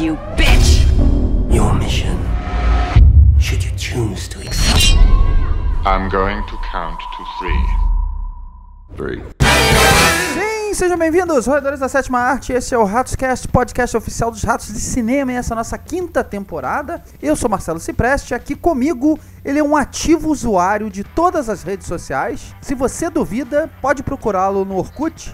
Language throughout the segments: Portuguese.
you bitch! Your mission, should you choose to accept. I'm going to count to 3. Sim, sejam bem-vindos, roedores da sétima arte. Esse é o RatosCast, podcast oficial dos Ratos de Cinema, e essa é a nossa quinta temporada. Eu sou Marcelo Cipreste, aqui comigo ele é um ativo usuário de todas as redes sociais. Se você duvida, pode procurá-lo no Orkut.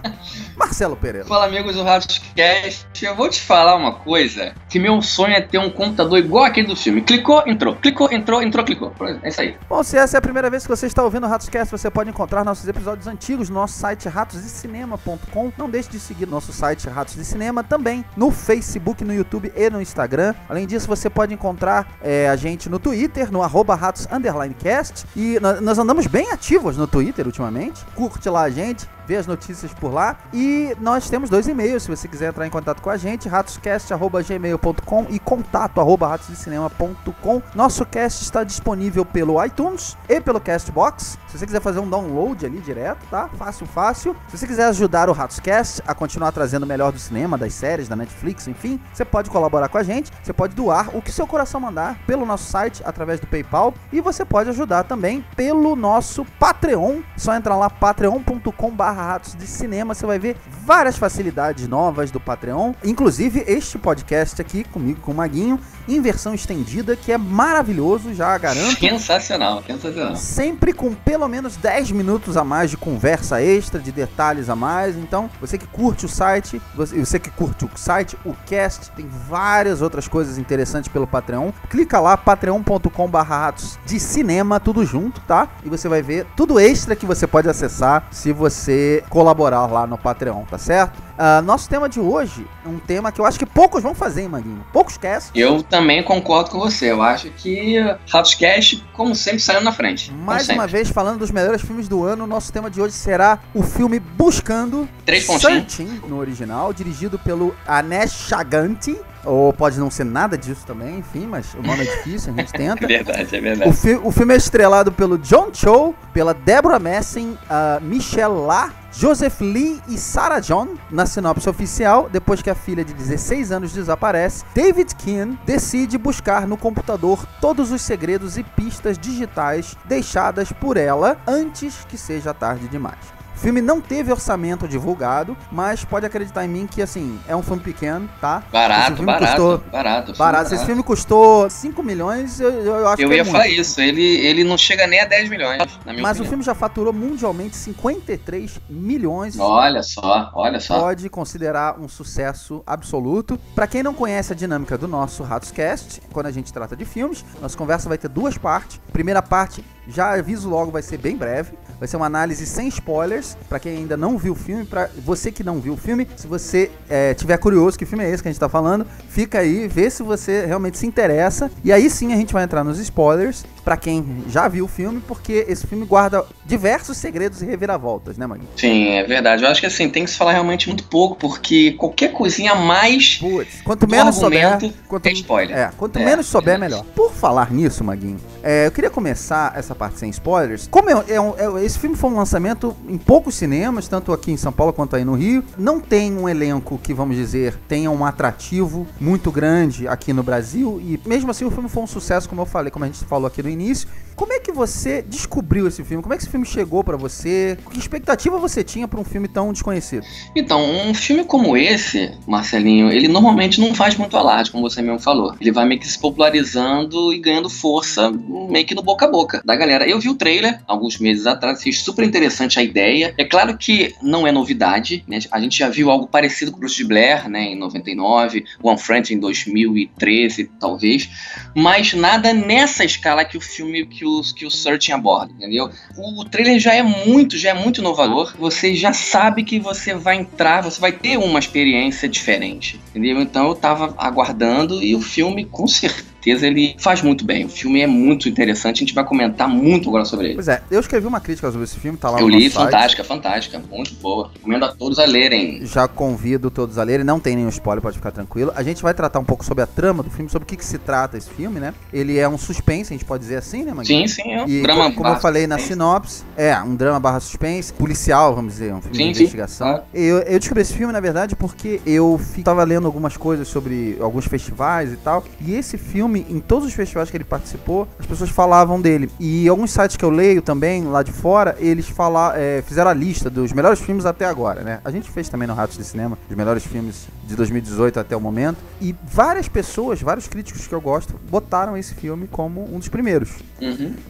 Marcelo Pereira. Fala, amigos do RatosCast. Eu vou te falar uma coisa, que meu sonho é ter um computador igual aquele do filme. Clicou, entrou. Clicou, entrou, clicou. É isso aí. Bom, se essa é a primeira vez que você está ouvindo o RatosCast, você pode encontrar nossos episódios antigos no nosso site ratosdecinema.com. Não deixe de seguir nosso site Ratos de Cinema também no Facebook, no YouTube e no Instagram. Além disso, você pode encontrar a gente no Twitter, no @ratos_cast. E nós andamos bem ativos no Twitter ultimamente. Curte lá a gente, vê as notícias por lá. E nós temos 2 e-mails, se você quiser entrar em contato com a gente, ratoscast@gmail.com e contato@ratosdecinema.com. Nosso cast está disponível pelo iTunes e pelo Castbox. Se você quiser fazer um download ali direto, tá? Fácil. Se você quiser ajudar o RatosCast a continuar trazendo o melhor do cinema, das séries, da Netflix, enfim, você pode colaborar com a gente. Você pode doar o que seu coração mandar pelo nosso site, através do PayPal. E você pode ajudar também pelo nosso Patreon. Só entrar lá, patreon.com/ratosdecinema. Você vai ver várias facilidades novas do Patreon. Inclusive este podcast aqui comigo, com o Maguinho, em versão estendida, que é maravilhoso, já garanto. Sensacional. Sempre com pelo menos 10 minutos a mais de conversa extra, de detalhes a mais. Então, você que curte o site, o cast, tem várias outras coisas interessantes pelo Patreon. Clica lá, patreon.com/ratosdecinema, tudo junto, tá? E você vai ver tudo extra que você pode acessar se você colaborar lá no Patreon, tá certo? Nosso tema de hoje é um tema que eu acho que poucos vão fazer, hein, Maguinho? Poucos casts. Eu também concordo com você. Eu acho que RatosCast, como sempre, saiu na frente. Mais uma vez, falando dos melhores filmes do ano, nosso tema de hoje será o filme Buscando, 3 pontinhos. Searching, no original, dirigido pelo Anesh Chaganty. Ou pode não ser nada disso também, enfim, mas o nome é difícil, a gente tenta. É verdade. O filme é estrelado pelo John Cho, pela Deborah Messing, Michelle La, Joseph Lee e Sarah John. Na sinopse oficial, depois que a filha de 16 anos desaparece, David Keane decide buscar no computador todos os segredos e pistas digitais deixadas por ela antes que seja tarde demais. O filme não teve orçamento divulgado, mas pode acreditar em mim que, assim, é um filme pequeno, tá? Barato. Se esse filme custou 5 milhões, eu acho que é muito. Eu ia falar isso, ele não chega nem a 10 milhões, na minha Mas opinião. o filme já faturou mundialmente 53 milhões. Olha só. Pode considerar um sucesso absoluto. Pra quem não conhece a dinâmica do nosso RatosCast, quando a gente trata de filmes, nossa conversa vai ter 2 partes. Primeira parte, já aviso logo, vai ser bem breve. Vai ser uma análise sem spoilers, pra quem ainda não viu o filme. Pra você que não viu o filme, se você tiver curioso que filme é esse que a gente tá falando, fica aí, vê se você realmente se interessa. E aí sim a gente vai entrar nos spoilers, pra quem já viu o filme, porque esse filme guarda diversos segredos e reviravoltas, né, Magui? Sim, é verdade. Eu acho que assim, tem que se falar realmente muito pouco, porque qualquer coisinha a mais quanto menos souber, é spoiler. Quanto menos souber, melhor. Por falar nisso, Maguinho, eu queria começar essa parte sem spoilers. Como esse filme foi um lançamento em poucos cinemas, tanto aqui em São Paulo quanto aí no Rio, não tem um elenco que, vamos dizer, tenha um atrativo muito grande aqui no Brasil, e mesmo assim o filme foi um sucesso, como eu falei, como a gente falou aqui no início. Como é que você descobriu esse filme? Como é que esse filme chegou pra você? Que expectativa você tinha pra um filme tão desconhecido? Então, um filme como esse, Marcelinho, ele normalmente não faz muito alarde, como você mesmo falou. Ele vai meio que se popularizando e ganhando força, meio que no boca a boca da galera. Eu vi o trailer alguns meses atrás, achei super interessante a ideia. É claro que não é novidade, né? A gente já viu algo parecido com o Bruce de Blair, né, em 99, One Friend em 2013, talvez, mas nada nessa escala que o filme, que o Searching aborda, entendeu? O trailer já é muito inovador. Você já sabe que você vai entrar, você vai ter uma experiência diferente, entendeu? Então eu tava aguardando, e o filme com certeza certeza ele faz muito bem. O filme é muito interessante, a gente vai comentar muito agora sobre ele. Pois é, eu escrevi uma crítica sobre esse filme, tá lá Eu no li, nosso site. fantástica, muito boa. Recomendo a todos a lerem. Já convido todos a lerem, não tem nenhum spoiler, pode ficar tranquilo. A gente vai tratar um pouco sobre a trama do filme, sobre o que se trata esse filme, né? Ele é um suspense, a gente pode dizer assim, né, Manguinho? Sim, é um E drama como eu falei na sinopse, é um drama barra suspense, policial, vamos dizer, um filme de investigação. Claro. Eu descobri esse filme, na verdade, porque eu tava lendo algumas coisas sobre alguns festivais e tal, e esse filme, em todos os festivais que ele participou, as pessoas falavam dele. E alguns sites que eu leio também, lá de fora, eles fizeram a lista dos melhores filmes até agora, né? A gente fez também no Ratos de Cinema, os melhores filmes de 2018 até o momento, e várias pessoas, vários críticos que eu gosto, botaram esse filme como um dos primeiros.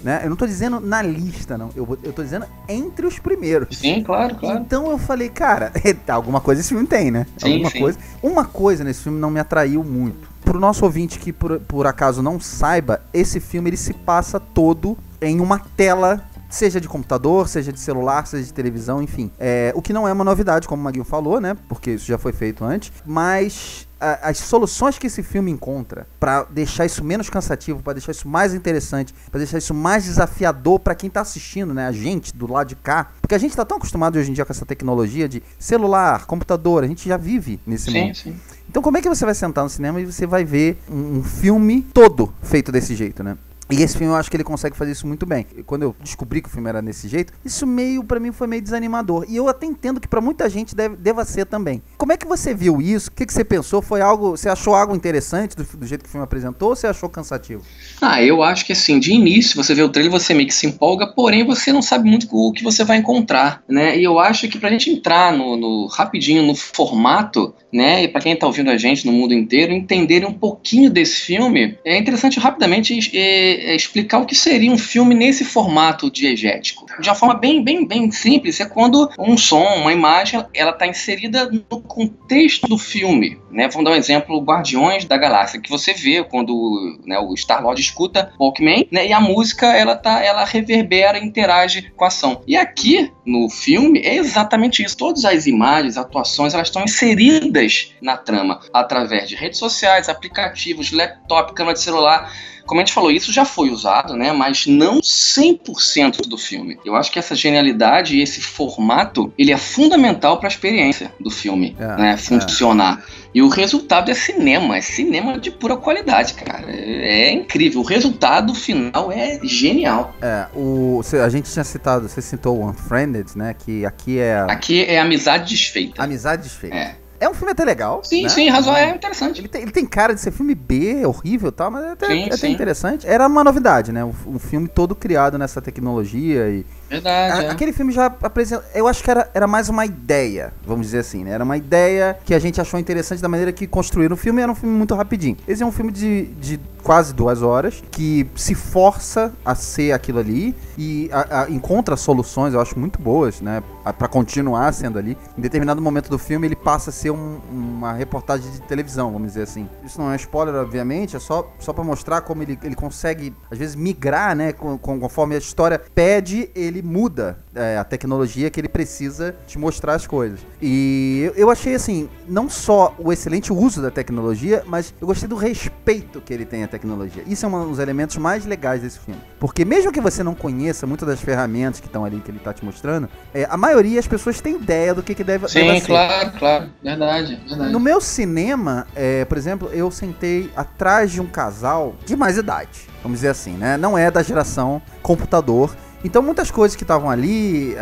Né? Eu não tô dizendo na lista, não. Eu tô dizendo entre os primeiros. Sim, claro. Então eu falei, cara, alguma coisa esse filme tem, né? Sim. Coisa. Uma coisa nesse filme não me atraiu muito. Pro nosso ouvinte que por acaso não saiba, esse filme ele se passa todo em uma tela, seja de computador, seja de celular, seja de televisão, enfim. O que não é uma novidade, como o Maguinho falou, né? Porque isso já foi feito antes. Mas as soluções que esse filme encontra pra deixar isso menos cansativo, pra deixar isso mais interessante, pra deixar isso mais desafiador pra quem tá assistindo, né? A gente do lado de cá. Porque a gente tá tão acostumado hoje em dia com essa tecnologia de celular, computador, a gente já vive nesse mundo. Sim. Então como é que você vai sentar no cinema e você vai ver um filme todo feito desse jeito, né? E esse filme eu acho que ele consegue fazer isso muito bem. Quando eu descobri que o filme era desse jeito, isso pra mim foi meio desanimador. E eu até entendo que pra muita gente deva ser também. Como é que você viu isso? O que você pensou? Você achou algo interessante do jeito que o filme apresentou ou você achou cansativo? Eu acho que assim, de início, você vê o trailer, você meio que se empolga, porém você não sabe muito o que você vai encontrar, né? E eu acho que pra gente entrar rapidinho no formato, né? E pra quem tá ouvindo a gente no mundo inteiro, entenderem um pouquinho desse filme, é interessante rapidamente explicar o que seria um filme nesse formato diegético. De uma forma bem simples, é quando um som, uma imagem, ela está inserida no contexto do filme, né? Vamos dar um exemplo, Guardiões da Galáxia, que você vê quando, né, o Star-Lord escuta Walkman, né, e a música ela reverbera, interage com a ação. E aqui no filme é exatamente isso. Todas as imagens, atuações, elas estão inseridas na trama através de redes sociais, aplicativos, laptop, câmera de celular. Como a gente falou, isso já foi usado, né? Mas não 100% do filme. Eu acho que essa genialidade e esse formato, ele é fundamental para a experiência do filme, né? Funcionar. E o resultado é cinema de pura qualidade, cara. É incrível. O resultado final é genial. A gente tinha citado, você citou o Unfriended, né? Que aqui é Amizade Desfeita. Amizade Desfeita. É um filme até legal. Sim, né? sim, razoável, é interessante. Ele tem cara de ser filme B, horrível e tal, mas é até Sim. interessante. Era uma novidade, né? Um filme todo criado nessa tecnologia e... Verdade. Aquele filme já apresenta... Eu acho que era mais uma ideia, vamos dizer assim, né? Era uma ideia que a gente achou interessante da maneira que construíram o filme. Era um filme muito rapidinho. Esse é um filme de quase 2 horas, que se força a ser aquilo ali e encontra soluções, eu acho, muito boas, né? Pra continuar sendo ali. Em determinado momento do filme, ele passa a ser uma reportagem de televisão, vamos dizer assim. Isso não é spoiler, obviamente, é só pra mostrar como ele consegue, às vezes, migrar, né? Conforme a história pede, ele muda a tecnologia que ele precisa te mostrar as coisas. E eu achei, assim, não só o excelente uso da tecnologia, mas eu gostei do respeito que ele tem à tecnologia. Isso é um dos elementos mais legais desse filme. Porque mesmo que você não conheça muitas das ferramentas que estão ali, que ele tá te mostrando, a maioria, as pessoas têm ideia do que deve ser. Sim, claro. Verdade. No meu cinema, por exemplo, eu sentei atrás de um casal de mais idade, vamos dizer assim, né? Não é da geração computador. Então muitas coisas que estavam ali,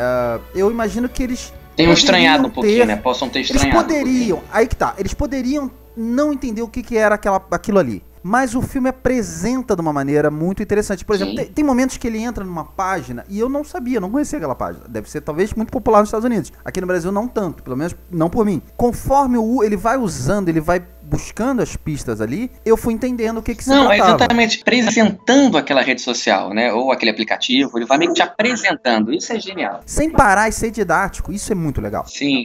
eu imagino que eles... Tem estranhado um pouquinho, né? Possam ter estranhado. Eles poderiam, aí que tá, eles poderiam não entender o que era aquilo ali. Mas o filme apresenta de uma maneira muito interessante. Por exemplo, tem momentos que ele entra numa página e eu não sabia, não conhecia aquela página. Deve ser talvez muito popular nos Estados Unidos. Aqui no Brasil não tanto, pelo menos não por mim. Conforme ele vai usando, ele vai buscando as pistas ali, eu fui entendendo o que se tratava. Não, exatamente, apresentando aquela rede social, né, ou aquele aplicativo, ele vai meio que te apresentando, isso é genial. Sem parar e ser didático, isso é muito legal. Sim.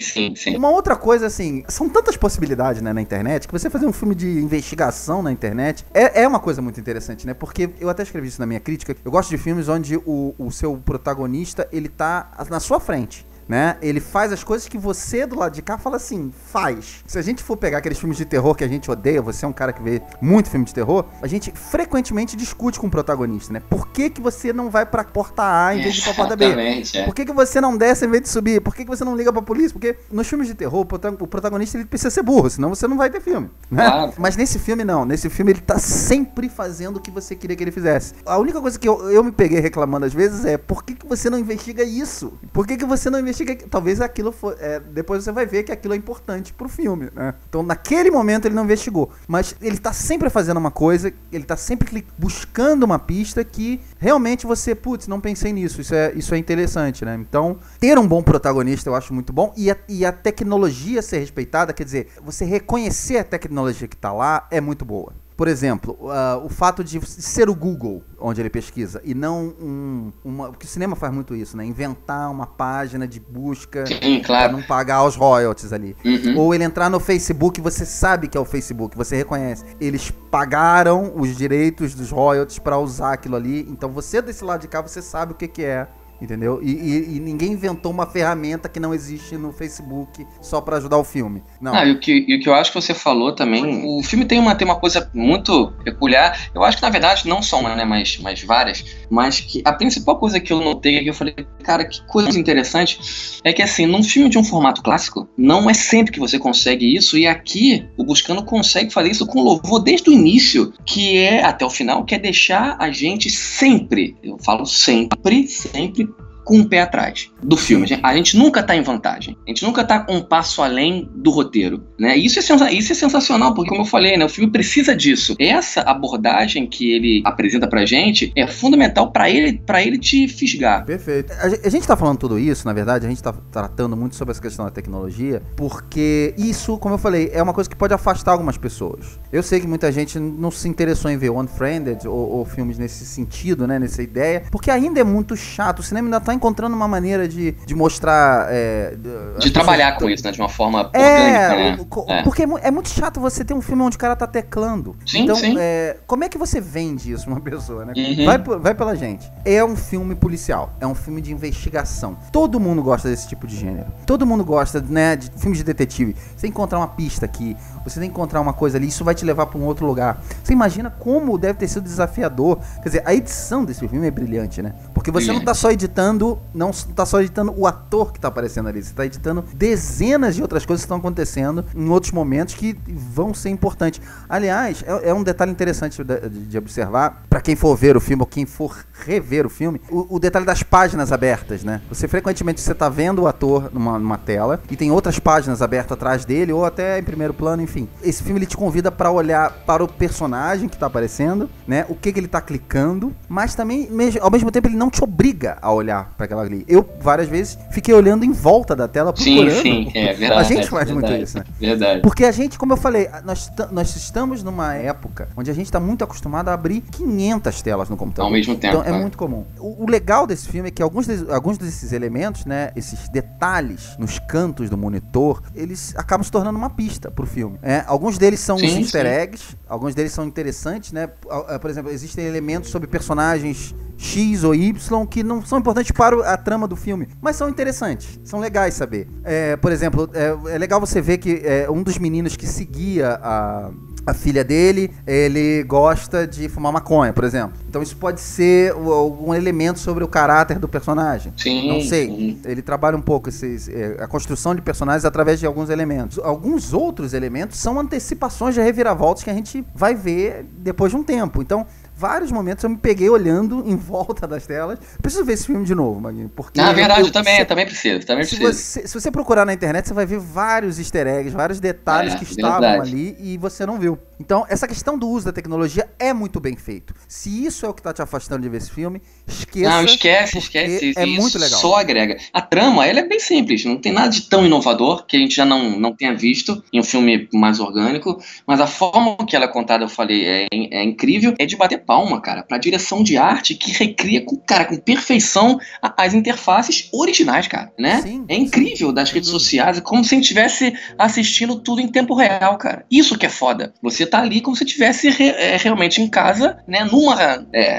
Uma outra coisa, assim, são tantas possibilidades, né, na internet, que você fazer um filme de investigação na internet é uma coisa muito interessante, né, porque eu até escrevi isso na minha crítica, eu gosto de filmes onde o seu protagonista, ele tá na sua frente. né? Ele faz as coisas que você do lado de cá fala assim, faz. Se a gente for pegar aqueles filmes de terror que a gente odeia, você é um cara que vê muito filme de terror, a gente frequentemente discute com o protagonista, né? Por que que você não vai pra porta A em vez de pra porta B? Por que que você não desce em vez de subir? Por que que você não liga pra polícia? Porque nos filmes de terror, o protagonista ele precisa ser burro, senão você não vai ter filme, né? Claro. Mas nesse filme não. Nesse filme ele tá sempre fazendo o que você queria que ele fizesse. A única coisa que eu me peguei reclamando às vezes é por que que você não investiga isso? Por que que você não investiga... Talvez aquilo for... depois você vai ver que aquilo é importante pro filme, né? Então naquele momento ele não investigou. Mas ele tá sempre fazendo uma coisa, ele tá sempre buscando uma pista que realmente você... Putz, não pensei nisso. Isso é interessante, né? Então, ter um bom protagonista eu acho muito bom. E a tecnologia ser respeitada, quer dizer, você reconhecer a tecnologia que tá lá é muito boa. Por exemplo, o fato de ser o Google onde ele pesquisa e não porque o cinema faz muito isso, né? Inventar uma página de busca para não pagar os royalties ali. Ou ele entrar no Facebook, você sabe que é o Facebook, você reconhece. Eles pagaram os direitos dos royalties para usar aquilo ali, então você desse lado de cá, você sabe o que é. Entendeu? E ninguém inventou uma ferramenta que não existe no Facebook só pra ajudar o filme. Não. E o que eu acho que você falou também, o filme tem uma coisa muito peculiar. Eu acho que, na verdade, não só uma, né, mas várias. Mas que a principal coisa que eu notei aqui, eu falei, cara, que coisa interessante, é que, assim, num filme de um formato clássico, não é sempre que você consegue isso, e aqui, o Buscando consegue fazer isso com louvor desde o início, que é, até o final, que é deixar a gente sempre, eu falo sempre com um pé atrás do filme. A gente nunca tá em vantagem. A gente nunca tá um passo além do roteiro, né? Isso é sensacional, porque, como eu falei, né, o filme precisa disso. Essa abordagem que ele apresenta pra gente é fundamental pra ele te fisgar. Perfeito. A gente tá falando tudo isso, na verdade, a gente tá tratando muito sobre essa questão da tecnologia, porque isso, como eu falei, é uma coisa que pode afastar algumas pessoas. Eu sei que muita gente não se interessou em ver Unfriended ou filmes nesse sentido, né, nessa ideia, porque ainda é muito chato. O cinema ainda tá encontrando uma maneira de mostrar... de trabalhar com isso, né? De uma forma orgânica, né? Porque é muito chato você ter um filme onde o cara tá teclando. Sim, então, sim. Como é que você vende isso pra uma pessoa, né? Vai pela gente. É um filme policial. É um filme de investigação. Todo mundo gosta desse tipo de gênero. Todo mundo gosta, né, de filmes de detetive. Você encontrar uma pista aqui, você tem que encontrar uma coisa ali, isso vai te levar pra um outro lugar. Você imagina como deve ter sido desafiador. Quer dizer, a edição desse filme é brilhante, né? Porque você não tá só editando o ator que tá aparecendo ali, você tá editando dezenas de outras coisas que estão acontecendo em outros momentos que vão ser importantes. Aliás, é um detalhe interessante de observar, pra quem for ver o filme ou quem for rever o filme, o detalhe das páginas abertas, né? Frequentemente você tá vendo o ator numa tela e tem outras páginas abertas atrás dele ou até em primeiro plano, enfim. Esse filme ele te convida pra olhar para o personagem que tá aparecendo, né? O que ele tá clicando, mas também, ao mesmo tempo, ele não te obriga a olhar para aquela ali. Eu, várias vezes, fiquei olhando em volta da tela procurando. Sim, é verdade. A gente faz muito isso, né? Verdade. Porque a gente, como eu falei, nós estamos numa época onde a gente está muito acostumado a abrir 500 telas no computador. Ao mesmo tempo. Então, é muito comum. O legal desse filme é que alguns desses elementos, né, esses detalhes nos cantos do monitor, eles acabam se tornando uma pista pro filme. Alguns deles são uns easter eggs, alguns deles são interessantes, né? Por exemplo, existem elementos sobre personagens X ou Y que não são importantes para a trama do filme, mas são interessantes, são legais saber. Por exemplo, é legal você ver que um dos meninos que seguia a filha dele, ele gosta de fumar maconha, por exemplo. Então isso pode ser algum elemento sobre o caráter do personagem. Sim. Não sei. Ele trabalha um pouco a construção de personagens através de alguns elementos. Alguns outros elementos são antecipações de reviravoltas que a gente vai ver depois de um tempo. Então, vários momentos eu me peguei olhando em volta das telas. Preciso ver esse filme de novo, Maguinho. Porque verdade, eu também preciso. Se você procurar na internet, você vai ver vários easter eggs, vários detalhes que estavam ali e você não viu. Então, essa questão do uso da tecnologia é muito bem feito. Se isso é o que tá te afastando de ver esse filme, esqueça. Não, esquece. É muito legal. Só agrega. A trama, ela é bem simples. Não tem nada de tão inovador que a gente já não tenha visto em um filme mais orgânico. Mas a forma que ela é contada, eu falei, é incrível. É de bater palma, cara, pra direção de arte que recria com perfeição as interfaces originais, cara, né? Sim, é incrível das redes sociais, é como se a gente estivesse assistindo tudo em tempo real, cara. Isso que é foda. Você tá ali como se estivesse realmente em casa, né, numa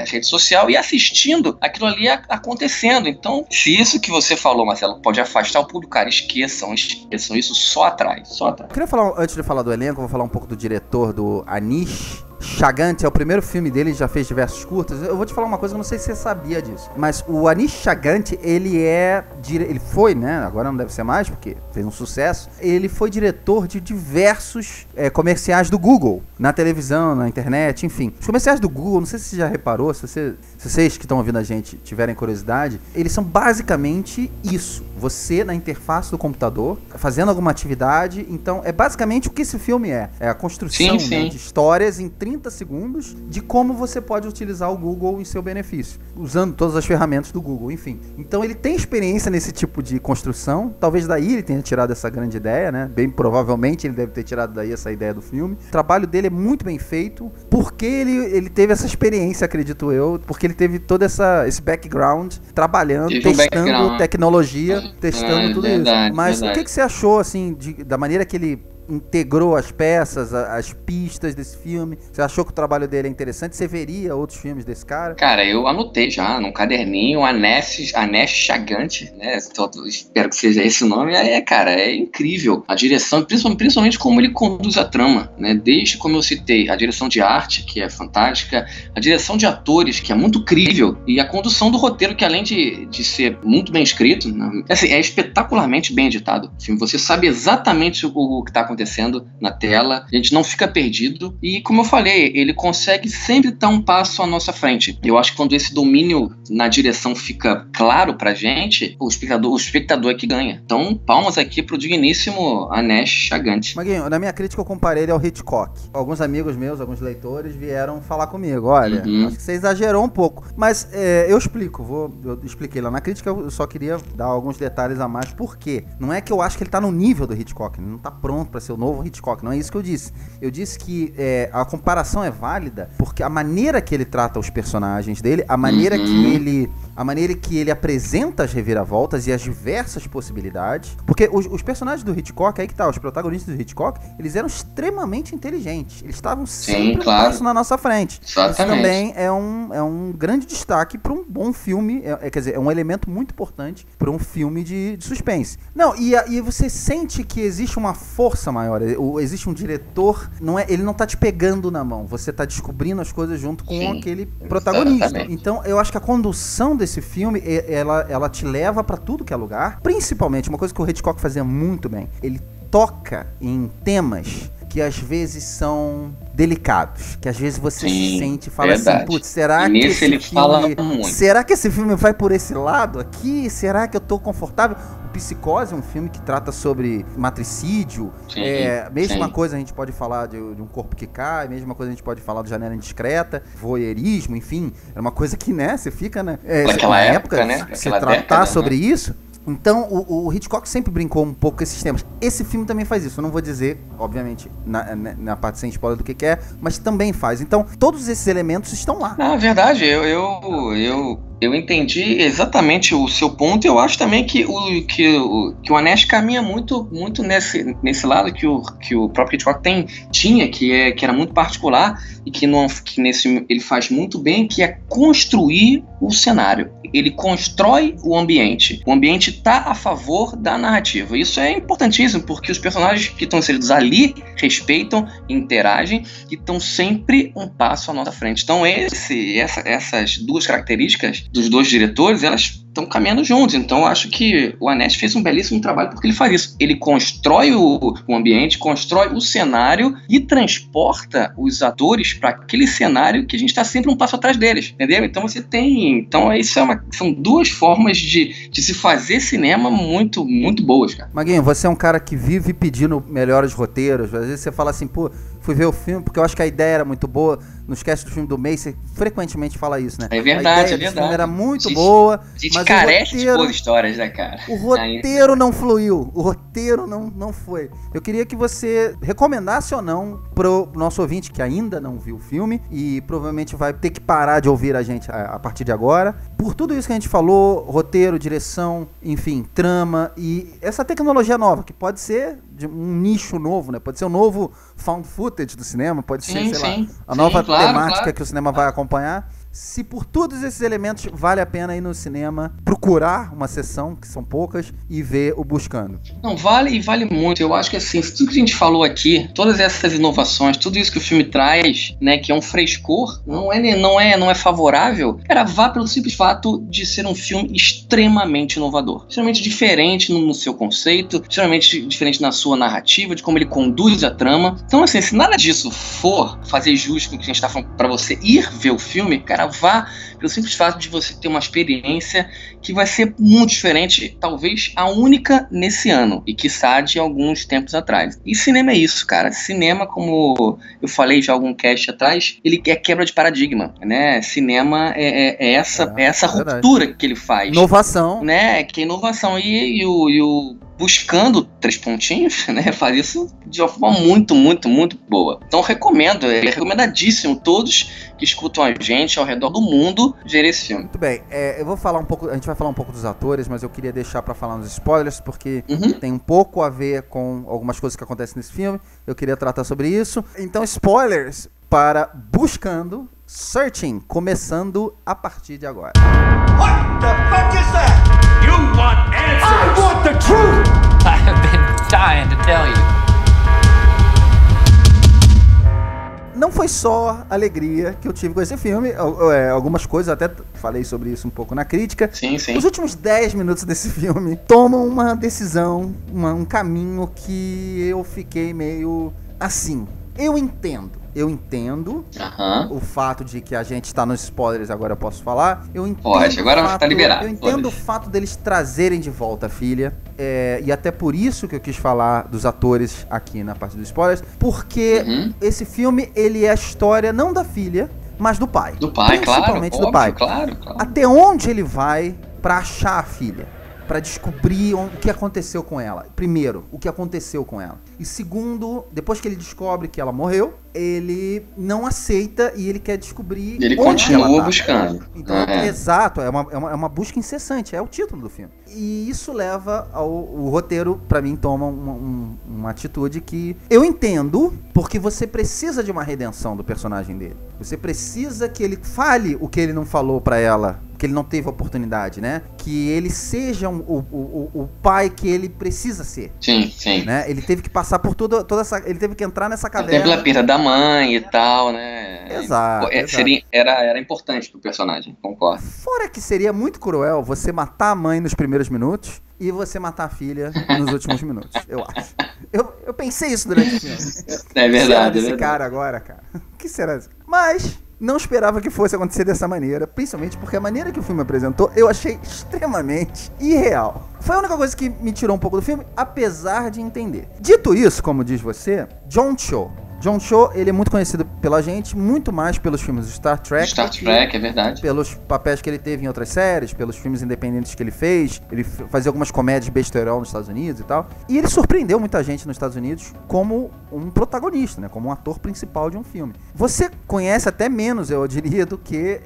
rede social e assistindo aquilo ali acontecendo. Então, se isso que você falou, Marcelo, pode afastar o público, cara, esqueçam isso, só atrás. Eu queria falar, antes de falar do elenco, eu vou falar um pouco do diretor, do Anish Chagant. É o primeiro filme dele, ele já fez diversos curtas. Eu vou te falar uma coisa que eu não sei se você sabia disso, mas o Anish Chagant, ele foi, né, agora não deve ser mais, porque fez um sucesso, ele foi diretor de diversos comerciais do Google, na televisão, na internet, enfim. Os comerciais do Google, não sei se você já reparou, se vocês que estão ouvindo a gente tiverem curiosidade, eles são basicamente isso. Você na interface do computador, fazendo alguma atividade. Então, é basicamente o que esse filme é. É a construção, sim. Né, de histórias em 30 segundos de como você pode utilizar o Google em seu benefício, usando todas as ferramentas do Google, enfim. Então, ele tem experiência nesse tipo de construção. Talvez daí ele tenha tirado essa grande ideia, né? Bem provavelmente ele deve ter tirado daí essa ideia do filme. O trabalho dele é muito bem feito, porque ele teve essa experiência, acredito eu, porque ele teve todo esse background, trabalhando, testando tecnologia, testando tudo verdade, isso. Mas verdade. o que você achou, assim, da maneira que ele integrou as peças, as pistas desse filme? Você achou que o trabalho dele é interessante? Você veria outros filmes desse cara? Cara, eu anotei já num caderninho Anish Chagant, né? Espero que seja esse o nome. Cara, é incrível a direção, principalmente como ele conduz a trama, né? Desde, como eu citei, a direção de arte, que é fantástica, a direção de atores, que é muito incrível, e a condução do roteiro, que além de ser muito bem escrito, né? Assim, é espetacularmente bem editado. Assim, você sabe exatamente o que está acontecendo na tela, a gente não fica perdido, e como eu falei, ele consegue sempre estar um passo à nossa frente. Eu acho que quando esse domínio na direção fica claro pra gente, o espectador é que ganha. Então, palmas aqui pro digníssimo Anish Chagant. Maguinho, na minha crítica eu comparei ele ao Hitchcock. Alguns amigos meus, alguns leitores vieram falar comigo, olha, acho que você exagerou um pouco, mas eu expliquei lá na crítica, eu só queria dar alguns detalhes a mais. Por quê? Não é que eu acho que ele tá no nível do Hitchcock, ele não tá pronto pra ser o novo Hitchcock, não é isso que eu disse. Eu disse que a comparação é válida porque a maneira que ele trata os personagens dele, a maneira que ele apresenta as reviravoltas e as diversas possibilidades, porque os personagens do Hitchcock, aí que tá, os protagonistas do Hitchcock, eles eram extremamente inteligentes, eles estavam sempre um passo na nossa frente. Exatamente. Isso também é um grande destaque para um bom filme, quer dizer, é um elemento muito importante para um filme de suspense. Não, e você sente que existe uma força maior, existe um diretor, ele não tá te pegando na mão, você tá descobrindo as coisas junto com aquele protagonista. Exatamente. Então, eu acho que a condução desse filme, ela te leva pra tudo que é lugar, principalmente, uma coisa que o Hitchcock fazia muito bem, ele toca em temas que às vezes são delicados, que às vezes você se sente e fala assim, putz, será que esse filme vai por esse lado aqui? Será que eu tô confortável? O Psicose é um filme que trata sobre matricídio, mesma coisa a gente pode falar de um corpo que cai, mesma coisa a gente pode falar do Janela Indiscreta, voyeurismo, enfim, é uma coisa que, né, você fica, né, naquela época, né, você tratar sobre isso. Então, o Hitchcock sempre brincou um pouco com esses temas. Esse filme também faz isso. Eu não vou dizer, obviamente, na parte sem spoiler do que é, mas também faz. Então, todos esses elementos estão lá. Na verdade, eu entendi exatamente o seu ponto. Eu acho também que o Anish caminha muito nesse lado que o próprio Hitchcock tinha, que era muito particular e que nesse ele faz muito bem, que é construir o cenário. Ele constrói o ambiente. O ambiente está a favor da narrativa. Isso é importantíssimo, porque os personagens que estão inseridos ali respeitam, interagem e estão sempre um passo à nossa frente. Então essas duas características dos dois diretores, elas estão caminhando juntos. Então eu acho que o Anish fez um belíssimo trabalho porque ele faz isso. Ele constrói o ambiente, constrói o cenário e transporta os atores para aquele cenário que a gente está sempre um passo atrás deles, entendeu? Então são duas formas de se fazer cinema muito, muito boas, cara. Maguinho, você é um cara que vive pedindo melhores roteiros. Às vezes você fala assim, pô, fui ver o filme porque eu acho que a ideia era muito boa. Nos casts do filme do mês, você frequentemente fala isso, né? É verdade, a ideia do filme era muito boa, mas carece de boas histórias, né, cara? O roteiro não fluiu, o roteiro não foi. Eu queria que você recomendasse ou não pro nosso ouvinte que ainda não viu o filme e provavelmente vai ter que parar de ouvir a gente a partir de agora. por tudo isso que a gente falou, roteiro, direção, enfim, trama e essa tecnologia nova, que pode ser de um nicho novo, né? Pode ser um novo found footage do cinema, pode ser, sei lá, a nova temática que o cinema vai acompanhar. Se por todos esses elementos vale a pena ir no cinema, procurar uma sessão, que são poucas, e ver o Buscando. Não, vale muito. Eu acho que assim, tudo que a gente falou aqui, todas essas inovações, tudo isso que o filme traz, né, que é um frescor, não é favorável, cara, vá pelo simples fato de ser um filme extremamente inovador. Extremamente diferente no seu conceito, extremamente diferente na sua narrativa, de como ele conduz a trama. Então, assim, se nada disso for fazer jus com o que a gente tá falando pra você ir ver o filme, cara, vá pelo simples fato de você ter uma experiência que vai ser muito diferente, talvez a única nesse ano, e quiçá de alguns tempos atrás. E cinema é isso, cara. Cinema, como eu falei já algum cast atrás, ele é quebra de paradigma, né? Cinema é essa ruptura que ele faz. Inovação. Né? Que é inovação. E o Buscando 3 pontinhos, né? Faz isso de uma forma muito, muito, muito boa. Então recomendo, é recomendadíssimo todos que escutam a gente ao redor do mundo ver esse filme. Muito bem, eu vou falar um pouco, a gente vai falar um pouco dos atores, mas eu queria deixar pra falar nos spoilers, porque tem um pouco a ver com algumas coisas que acontecem nesse filme, eu queria tratar sobre isso. Então, spoilers para Buscando, Searching, começando a partir de agora. What the fuck is that? You want answers? I want the truth! I have been dying to tell you. Não foi só alegria que eu tive com esse filme, algumas coisas, até falei sobre isso um pouco na crítica. Sim. Os últimos 10 minutos desse filme tomam uma decisão, um caminho que eu fiquei meio assim. Eu entendo o fato de que a gente está nos spoilers, agora eu posso falar. Pode, agora tá liberado. Eu entendo o fato deles trazerem de volta a filha, e até por isso que eu quis falar dos atores aqui na parte dos spoilers, porque esse filme, ele é a história não da filha, mas do pai. Do pai, principalmente claro. Do pai. Claro. Até onde ele vai pra achar a filha? Pra descobrir o que aconteceu com ela. Primeiro, o que aconteceu com ela. E segundo, depois que ele descobre que ela morreu, ele não aceita e ele quer descobrir. Ele onde continua ela tá. buscando. Então, exato, é uma busca incessante, é o título do filme. E isso leva o roteiro, pra mim, toma uma atitude que eu entendo, porque você precisa de uma redenção do personagem dele. Você precisa que ele fale o que ele não falou pra ela, que ele não teve oportunidade, né? Que ele seja o pai que ele precisa ser. Sim. Né? Ele teve que passar por toda essa... Ele teve que entrar nessa caverna. Até pela perda da mãe e tal, né? Exato. Era importante pro personagem, concordo. Fora que seria muito cruel você matar a mãe nos primeiros minutos e você matar a filha nos últimos minutos, eu acho. Eu pensei isso durante o filme. É verdade. Esse cara agora, cara. O que será isso? Mas não esperava que fosse acontecer dessa maneira, principalmente porque a maneira que o filme apresentou eu achei extremamente irreal. Foi a única coisa que me tirou um pouco do filme, apesar de entender. Dito isso, como diz você, John Cho, ele é muito conhecido pela gente, muito mais pelos filmes do Star Trek. Star Trek, é verdade. Pelos papéis que ele teve em outras séries, pelos filmes independentes que ele fez. Ele fazia algumas comédias besterol nos Estados Unidos e tal. E ele surpreendeu muita gente nos Estados Unidos como um protagonista, né? Como um ator principal de um filme. Você conhece até menos, eu diria, do que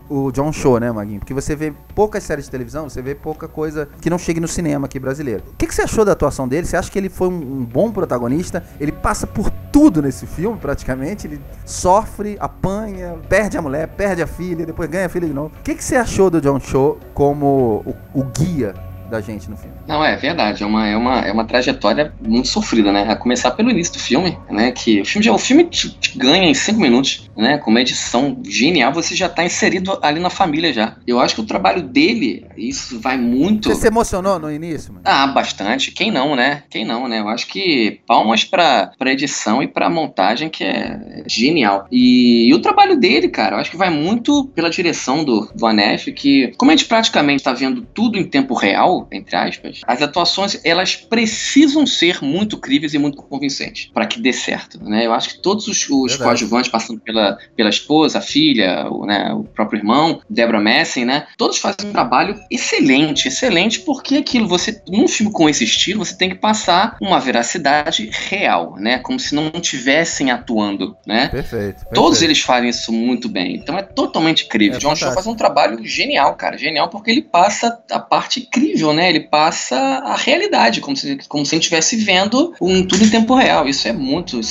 o John Cho, né, Maguinho? Porque você vê poucas séries de televisão, você vê pouca coisa que não chegue no cinema aqui brasileiro. O que você achou da atuação dele? Você acha que ele foi um bom protagonista? Ele passa por tudo nesse filme, praticamente. Ele sofre, apanha, perde a mulher, perde a filha, depois ganha a filha de novo. O que você achou do John Cho como o guia da gente no filme? Não, é verdade, é uma trajetória muito sofrida, né? A começar pelo início do filme, né? Que o filme te ganha em 5 minutos, né? Com uma edição genial, você já tá inserido ali na família já. Eu acho que o trabalho dele, isso vai muito... Você se emocionou no início, mano? Ah, bastante. Quem não, né? Eu acho que palmas pra edição e pra montagem, que é genial. E o trabalho dele, cara, eu acho que vai muito pela direção do Vanef, que, como a gente praticamente tá vendo tudo em tempo real, real, entre aspas, as atuações, elas precisam ser muito críveis e muito convincentes para que dê certo, né? Eu acho que todos os coadjuvantes, passando pela esposa, a filha, o próprio irmão, Deborah Messing, né? Todos fazem um trabalho excelente, porque aquilo, num filme com esse estilo, você tem que passar uma veracidade real, né? Como se não estivessem atuando, né? Perfeito. Todos eles fazem isso muito bem, então é totalmente incrível. John Cho faz um trabalho genial, cara, genial, porque ele passa a parte incrível, né? Ele passa a realidade, como se a gente estivesse vendo tudo em tempo real. Isso é muito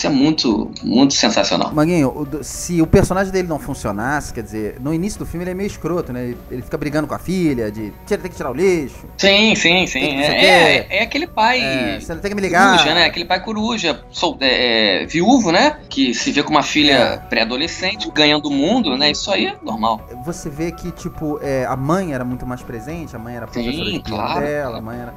sensacional. Maguinho, se o personagem dele não funcionasse, quer dizer, no início do filme ele é meio escroto, né? Ele fica brigando com a filha, tem que tirar o lixo. Sim. É aquele pai. Você tem que me ligar. Coruja, né? Aquele pai coruja, viúvo, né? Que se vê com uma filha pré-adolescente, ganhando o mundo, né? Isso aí é normal. Você vê que, tipo, a mãe era muito mais presente, a mãe era professora de piano dela, a mãe era...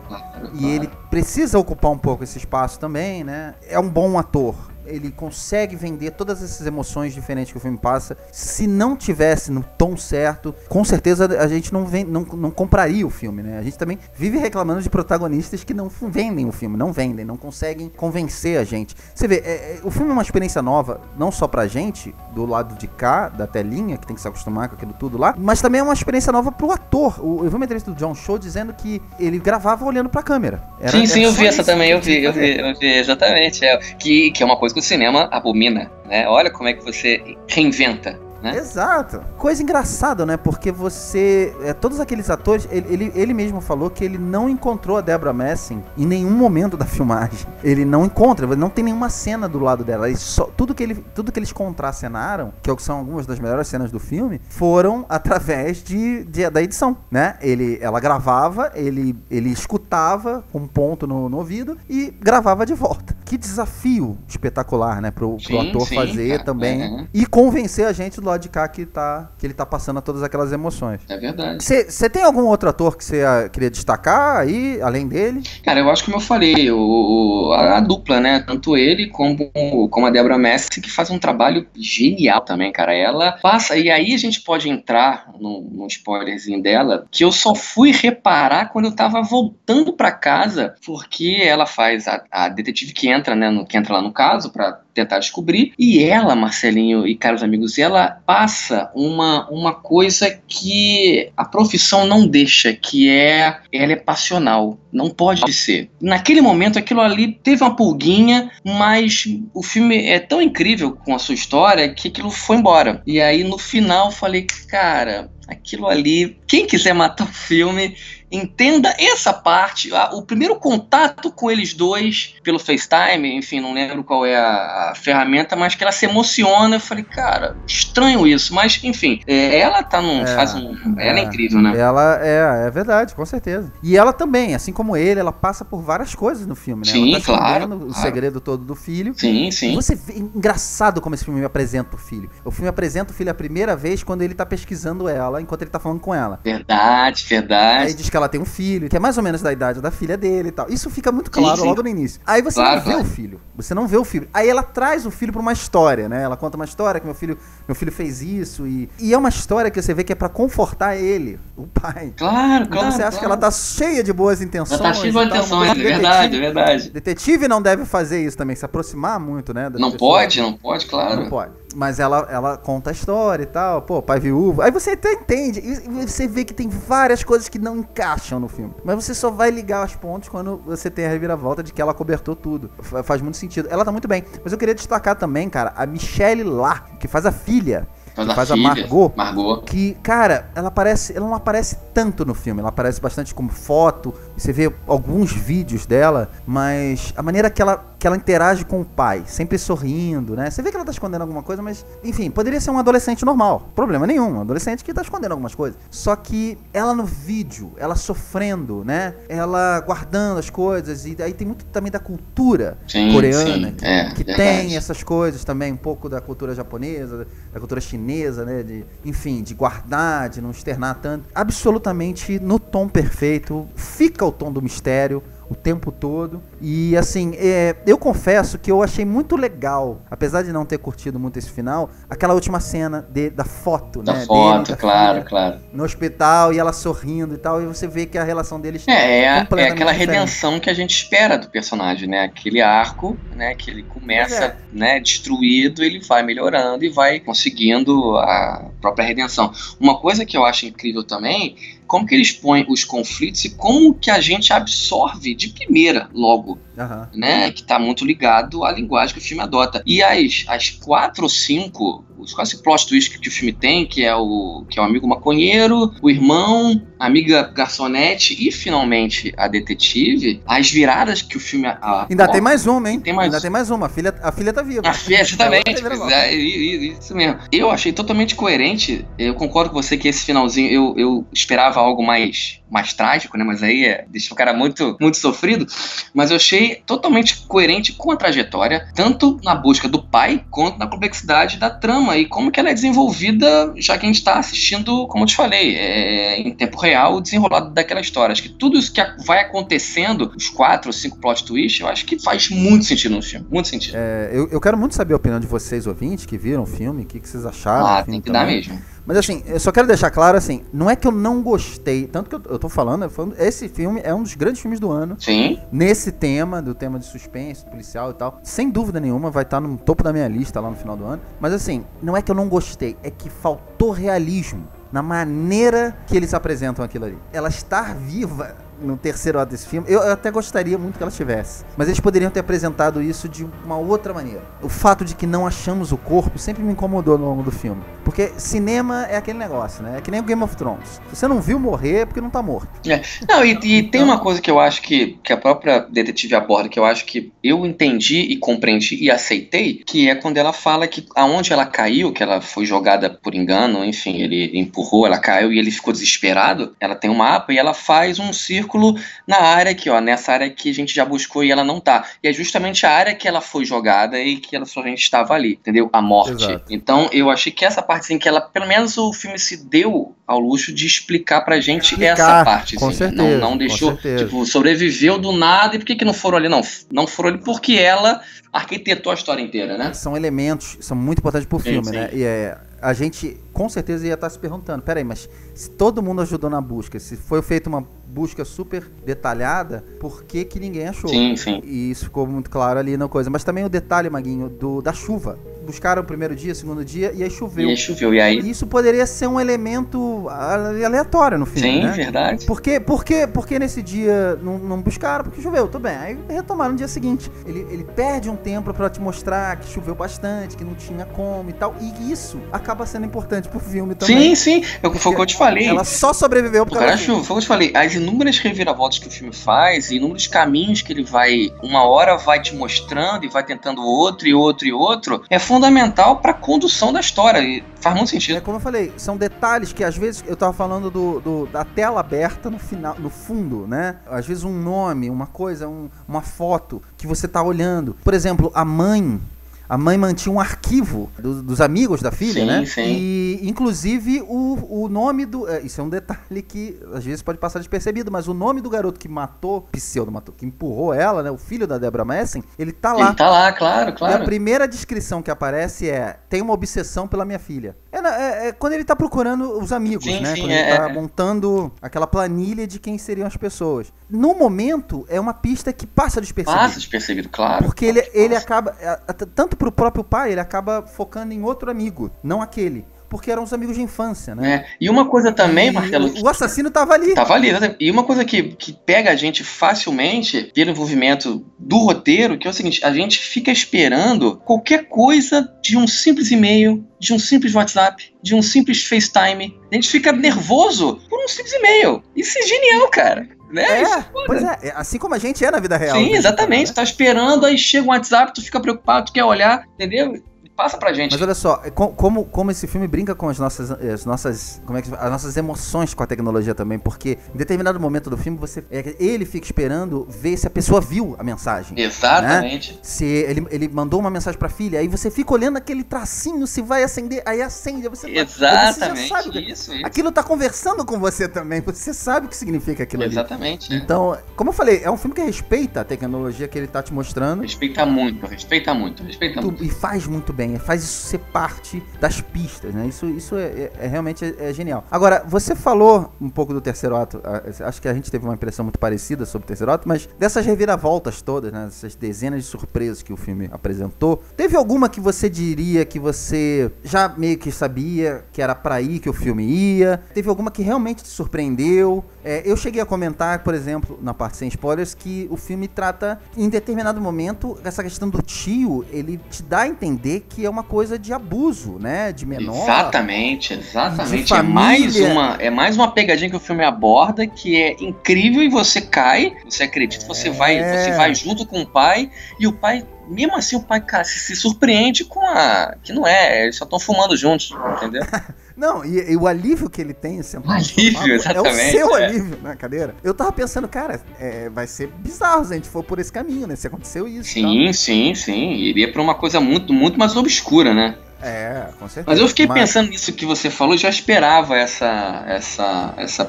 E ele precisa ocupar um pouco esse espaço também, né? É um bom ator. Ele consegue vender todas essas emoções diferentes que o filme passa. Se não tivesse no tom certo, com certeza a gente não compraria o filme, né? A gente também vive reclamando de protagonistas que não vendem o filme, não conseguem convencer a gente. Você vê, o filme é uma experiência nova, não só pra gente, do lado de cá, da telinha, que tem que se acostumar com aquilo tudo lá, mas também é uma experiência nova pro ator. Eu vi uma entrevista do John Cho dizendo que ele gravava olhando pra câmera. Sim, eu vi essa também, eu vi, exatamente. Que é uma coisa que o cinema abomina, né? Olha como é que você reinventa, né? Exato. Coisa engraçada, né? Porque todos aqueles atores, ele mesmo falou que ele não encontrou a Deborah Messing em nenhum momento da filmagem. Ele não encontra, não tem nenhuma cena do lado dela. Tudo que eles contracenaram, que são algumas das melhores cenas do filme, foram através da edição, né? Ela gravava, ele escutava com um ponto no ouvido e gravava de volta. Que desafio espetacular, né? Pro ator fazer também e convencer a gente do lado de cá que ele tá passando todas aquelas emoções. É verdade. Você tem algum outro ator que você queria destacar aí, além dele? Cara, eu acho que, como eu falei, a dupla, né? Tanto ele como a Deborah Messing, que faz um trabalho genial também, cara. Ela passa, e aí a gente pode entrar num spoilerzinho dela, que eu só fui reparar quando eu tava voltando pra casa, porque ela faz a detetive que entra lá no caso, pra tentar descobrir, e ela, Marcelinho e caros amigos, ela passa uma coisa que a profissão não deixa, que ela é passional, não pode ser. Naquele momento, aquilo ali teve uma pulguinha, mas o filme é tão incrível com a sua história que aquilo foi embora. E aí, no final, eu falei, cara, aquilo ali, quem quiser matar o filme, entenda essa parte. O primeiro contato com eles dois pelo FaceTime, enfim, não lembro qual é a ferramenta, mas que ela se emociona. Eu falei, cara, estranho isso, mas enfim, ela tá ela é incrível, né? Ela é verdade, com certeza. E ela também, assim como ele, ela passa por várias coisas no filme, né? Sim, ela tá claro. O segredo todo do filho. Sim. E você vê, engraçado como esse filme apresenta o filho. O filme apresenta o filho a primeira vez quando ele tá pesquisando ela, enquanto ele tá falando com ela. Verdade. Aí diz que ela tem um filho, que é mais ou menos da idade da filha dele e tal. Isso fica muito claro logo no início. Aí você não vê o filho. Você não vê o filho. Aí ela traz o filho pra uma história, né? Ela conta uma história que meu filho fez isso e é uma história que você vê que é pra confortar ele, o pai. Claro. Então você acha que ela tá cheia de boas intenções. Ela tá cheia de boas intenções, é verdade. Detetive não deve fazer isso também, se aproximar muito, né? Não pode, claro. Não pode. Mas ela conta a história e tal, pô, pai viúvo. Aí você até entende, e você vê que tem várias coisas que não encaixam no filme. Mas você só vai ligar os pontos quando você tem a reviravolta de que ela cobertou tudo. Faz muito sentido. Ela tá muito bem. Mas eu queria destacar também, cara, a Michelle Lá, que faz a filha. Que faz a Margot. Que, cara, ela não aparece tanto no filme. Ela aparece bastante como foto. Você vê alguns vídeos dela, mas a maneira que ela interage com o pai, sempre sorrindo, né? Você vê que ela tá escondendo alguma coisa, mas, enfim, poderia ser um adolescente normal. Problema nenhum, um adolescente que tá escondendo algumas coisas. Só que ela no vídeo, ela sofrendo, né? Ela guardando as coisas. E aí tem muito também da cultura coreana, que tem essas coisas também, um pouco da cultura japonesa, da cultura chinesa, né? De guardar, de não externar tanto. Absolutamente no tom perfeito. Fica o tom do mistério o tempo todo. E assim, eu confesso que eu achei muito legal, apesar de não ter curtido muito esse final, aquela última cena da foto, da né? foto, dele, claro, filha, claro. no hospital e ela sorrindo e tal, e você vê que a relação deles É completamente aquela diferente. redenção que a gente espera do personagem, né? Aquele arco, né? Que ele começa, né, destruído, ele vai melhorando e vai conseguindo a própria redenção. Uma coisa que eu acho incrível também, como que eles põem os conflitos e como que a gente absorve de primeira, logo, né? Que tá muito ligado à linguagem que o filme adota. E as 4 ou 5, os quase plot twists que o filme tem, que é o amigo maconheiro, o irmão, a amiga garçonete e, finalmente, a detetive, as viradas que o filme... Ainda tem mais uma, hein? Ainda tem mais uma. A filha tá viva. A filha, exatamente. Isso mesmo. Eu achei totalmente coerente. Eu concordo com você que esse finalzinho eu esperava algo mais trágico, né? Mas aí deixa o cara muito, muito sofrido. Mas eu achei totalmente coerente com a trajetória, tanto na busca do pai, quanto na complexidade da trama e como que ela é desenvolvida, já que a gente tá assistindo, como eu te falei, em tempo real, o desenrolado daquela história. Acho que tudo isso que vai acontecendo, os 4 ou 5 plot twists, eu acho que faz muito sentido no filme. Muito sentido. Eu quero muito saber a opinião de vocês, ouvintes, que viram o filme, o que vocês acharam. Tem que dar mesmo. Mas assim, eu só quero deixar claro, assim, não é que eu não gostei, tanto que eu tô falando, esse filme é um dos grandes filmes do ano. Sim. Nesse tema, do tema de suspense, policial e tal. Sem dúvida nenhuma, vai estar no topo da minha lista lá no final do ano. Mas assim, não é que eu não gostei, é que faltou realismo na maneira que eles apresentam aquilo ali. Ela estar viva no terceiro ato desse filme, eu até gostaria muito que ela estivesse, mas eles poderiam ter apresentado isso de uma outra maneira. O fato de que não achamos o corpo sempre me incomodou ao longo do filme, porque cinema é aquele negócio, né? É que nem o Game of Thrones. Se você não viu morrer, é porque não tá morto. Não, e tem uma coisa que eu acho que a própria detetive aborda, que eu acho que eu entendi e compreendi e aceitei, que é quando ela fala que aonde ela caiu, que ela foi jogada por engano, enfim, ele empurrou, ela caiu e ele ficou desesperado, ela tem um mapa e ela faz um círculo na área aqui, ó, nessa área que a gente já buscou e ela não tá. E é justamente a área que ela foi jogada e que ela somente estava ali, entendeu? A morte. Exato. Então eu achei que essa parte, assim, que ela, pelo menos o filme se deu ao luxo de explicar pra gente essa parte. Com assim, certeza. Não deixou, tipo, sobreviveu do nada e por que não foram ali? Não foram ali porque ela arquitetou a história inteira, né? São elementos, são muito importantes pro filme, sim. né? E a gente com certeza ia estar se perguntando, peraí, mas se todo mundo ajudou na busca, se foi feita uma busca super detalhada, por que ninguém achou? Sim. E isso ficou muito claro ali na coisa. Mas também o detalhe, Maguinho, da chuva. Buscaram o primeiro dia, segundo dia, e aí choveu. E aí? E isso poderia ser um elemento aleatório no filme, Sim, né? verdade. Por que nesse dia não buscaram? Porque choveu, tudo bem. Aí retomaram no dia seguinte. Ele perde um tempo pra te mostrar que choveu bastante, que não tinha como e tal. E isso acaba sendo importante pro filme também. Sim. Foi o que eu te falei. Ela só sobreviveu por causa da chuva. Foi o que eu te falei. As inúmeras reviravoltas que o filme faz, inúmeros caminhos que ele vai, uma hora vai te mostrando e vai tentando outro, é fundamental pra condução da história. E faz muito sentido. É como eu falei, são detalhes que às vezes eu tava falando da tela aberta no final, no fundo, né? Às vezes um nome, uma coisa, uma foto que você tá olhando. Por exemplo, a mãe mantinha um arquivo dos amigos da filha, né? Sim. E, inclusive, o nome do... Isso é um detalhe que, às vezes, pode passar despercebido, mas o nome do garoto que que empurrou ela, né? O filho da Deborah Messing, ele tá lá. Ele tá lá, claro. E a primeira descrição que aparece tem uma obsessão pela minha filha. Quando ele tá procurando os amigos, né? Quando ele tá montando aquela planilha de quem seriam as pessoas. No momento, é uma pista que passa despercebido. Passa despercebido, claro. Porque ele acaba... Tanto pro próprio pai, ele acaba focando em outro amigo, não aquele. Porque eram os amigos de infância, né? E uma coisa também, Marcelo... O assassino tava ali. E uma coisa que pega a gente facilmente pelo envolvimento do roteiro, que é o seguinte, a gente fica esperando qualquer coisa de um simples e-mail, de um simples WhatsApp, de um simples FaceTime. A gente fica nervoso por um simples e-mail. Isso é genial, cara. Né? Pois é, assim como a gente na vida real. Sim, exatamente. Né? Tá esperando, aí chega um WhatsApp, tu fica preocupado, tu quer olhar, entendeu? Passa pra gente. Mas olha só, como esse filme brinca com as nossas emoções com a tecnologia também, porque em determinado momento do filme, ele fica esperando ver se a pessoa viu a mensagem. Exatamente. Né? Se ele mandou uma mensagem pra filha, aí você fica olhando aquele tracinho, se vai acender, aí acende, você exatamente, já sabe, isso. Aquilo tá conversando com você também, você sabe o que significa aquilo ali. Exatamente. Então, como eu falei, é um filme que respeita a tecnologia que ele tá te mostrando. Respeita muito. E faz muito bem, faz isso ser parte das pistas, né? Isso realmente é genial. Agora, você falou um pouco do terceiro ato, acho que a gente teve uma impressão muito parecida sobre o terceiro ato, mas dessas reviravoltas todas, né? Essas dezenas de surpresas que o filme apresentou, teve alguma que você diria que você já meio que sabia que era pra ir que o filme ia? Teve alguma que realmente te surpreendeu? Eu cheguei a comentar, por exemplo, na parte sem spoilers, que o filme trata, em determinado momento, essa questão do tio, ele te dá a entender que é uma coisa de abuso, né? De menor. Exatamente. É mais uma pegadinha que o filme aborda, que é incrível e você cai, você acredita, você vai junto com o pai, e o pai, mesmo assim, o pai, cara, se surpreende com que não é, eles só estão fumando juntos, entendeu? Não, e o alívio que ele tem sentado alívio, exatamente, é o seu alívio na cadeira. Eu tava pensando, cara, vai ser bizarro se a gente for por esse caminho, né? Se aconteceu isso. Sim. Iria pra uma coisa muito, muito mais obscura, né? Com certeza. Mas eu fiquei pensando nisso que você falou, já esperava essa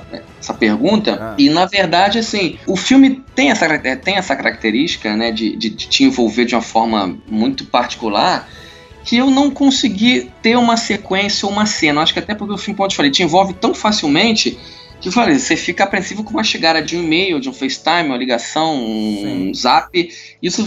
pergunta, e na verdade, assim, o filme tem essa característica, né, de te envolver de uma forma muito particular, que eu não consegui ter uma sequência ou uma cena. Acho que até porque o filme, como eu te falei, te envolve tão facilmente que eu falei, você fica apreensivo com uma chegada de um e-mail, de um FaceTime, uma ligação, um zap.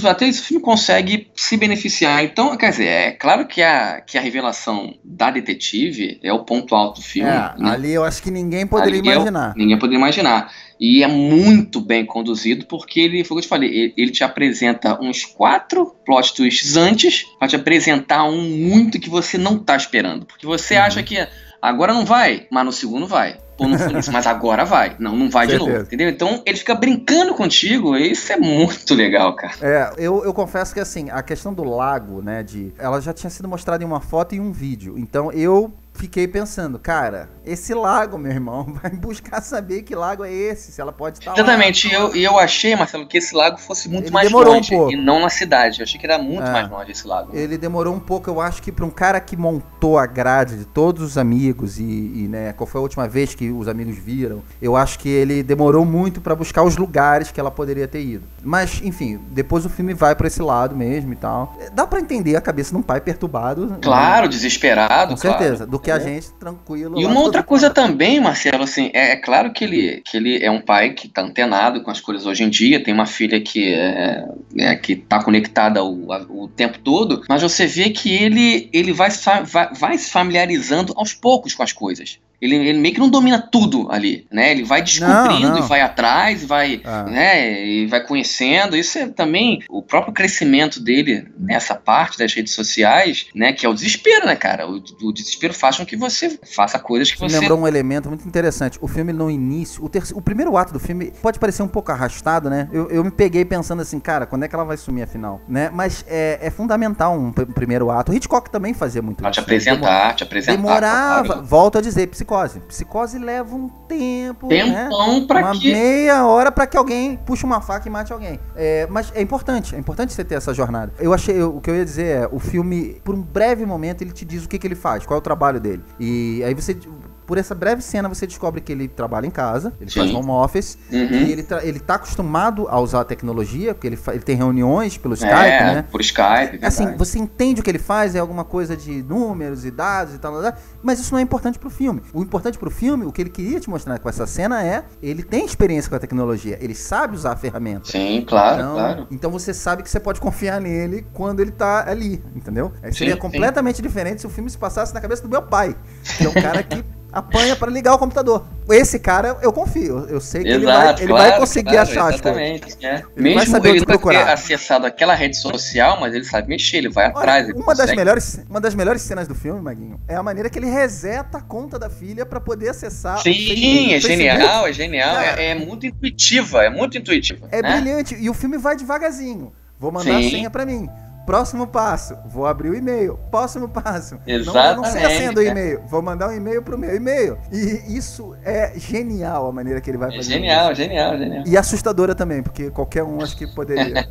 Até isso o filme consegue se beneficiar. Então, quer dizer, é claro que a revelação da detetive é o ponto alto do filme. Né? Ali eu acho que ninguém poderia imaginar. Ninguém poderia imaginar. E é muito bem conduzido, porque foi o que eu te falei, ele te apresenta uns 4 plot twists antes, pra te apresentar um muito que você não tá esperando. Porque você acha que agora não vai, mas no segundo vai. Pô, não foi isso, mas agora vai. Não vai de novo, entendeu? Então ele fica brincando contigo, e isso é muito legal, cara. Eu confesso que assim, a questão do lago, né, ela já tinha sido mostrada em uma foto e um vídeo. Então eu fiquei pensando, cara, esse lago, meu irmão, vai buscar saber que lago é esse, se ela pode estar exatamente, lá. E eu achei, Marcelo, que esse lago fosse muito mais longe, e não na cidade. Eu achei que era muito mais longe esse lago. Ele demorou um pouco, eu acho que pra um cara que montou a grade de todos os amigos e né, qual foi a última vez que os amigos viram, eu acho que ele demorou muito pra buscar os lugares que ela poderia ter ido. Mas, enfim, depois o filme vai pra esse lado mesmo e tal. Dá pra entender a cabeça de um pai perturbado. Claro, desesperado, com certeza, do que a gente tranquilo. E uma outra coisa também, Marcelo, assim, é claro que ele é um pai que tá antenado com as coisas hoje em dia, tem uma filha que tá conectada o tempo todo, mas você vê que ele vai se familiarizando aos poucos com as coisas. Ele meio que não domina tudo ali, né? Ele vai descobrindo e vai atrás, né? E vai conhecendo. Isso é também o próprio crescimento dele nessa parte das redes sociais, né? Que é o desespero, né, cara? O desespero faz com que você faça coisas que você... lembrou um elemento muito interessante. O filme no início, o primeiro ato do filme pode parecer um pouco arrastado, né? Eu me peguei pensando assim, cara, quando é que ela vai sumir afinal, né? Mas é fundamental um primeiro ato. O Hitchcock também fazia muito isso. Te apresentar. Demorava, claro. Volto a dizer, Psicose leva um tempo, tempão, né? Pra quê? Meia hora pra que alguém puxe uma faca e mate alguém. Mas é importante você ter essa jornada. O que eu ia dizer o filme, por um breve momento, ele te diz o que ele faz, qual é o trabalho dele. E aí por essa breve cena, você descobre que ele trabalha em casa, ele faz home office, e ele tá acostumado a usar a tecnologia, porque ele tem reuniões pelo Skype, né? Por Skype. Assim, você entende o que ele faz, é alguma coisa de números e dados e tal, mas isso não é importante pro filme. O importante pro filme, o que ele queria te mostrar com essa cena ele tem experiência com a tecnologia, ele sabe usar a ferramenta. Sim, claro. Então você sabe que você pode confiar nele quando ele tá ali, entendeu? Seria completamente diferente se o filme se passasse na cabeça do meu pai, que é um cara que apanha para ligar o computador. Esse cara, eu confio. Eu sei que ele vai conseguir achar as coisas. Ele mesmo ele vai ter acessado aquela rede social, mas ele sabe mexer, ele vai atrás. Uma das melhores cenas do filme, Maguinho, é a maneira que ele reseta a conta da filha para poder acessar. Sim, é genial. Cara, é muito intuitiva, É brilhante. E o filme vai devagarzinho. Vou mandar a senha pra mim. Próximo passo, vou abrir o e-mail. Próximo passo, Exatamente. não sei a senha do e-mail, vou mandar um e-mail pro meu e-mail. E isso é genial, a maneira que ele vai fazer. Genial. E assustadora também, porque qualquer um acho que poderia.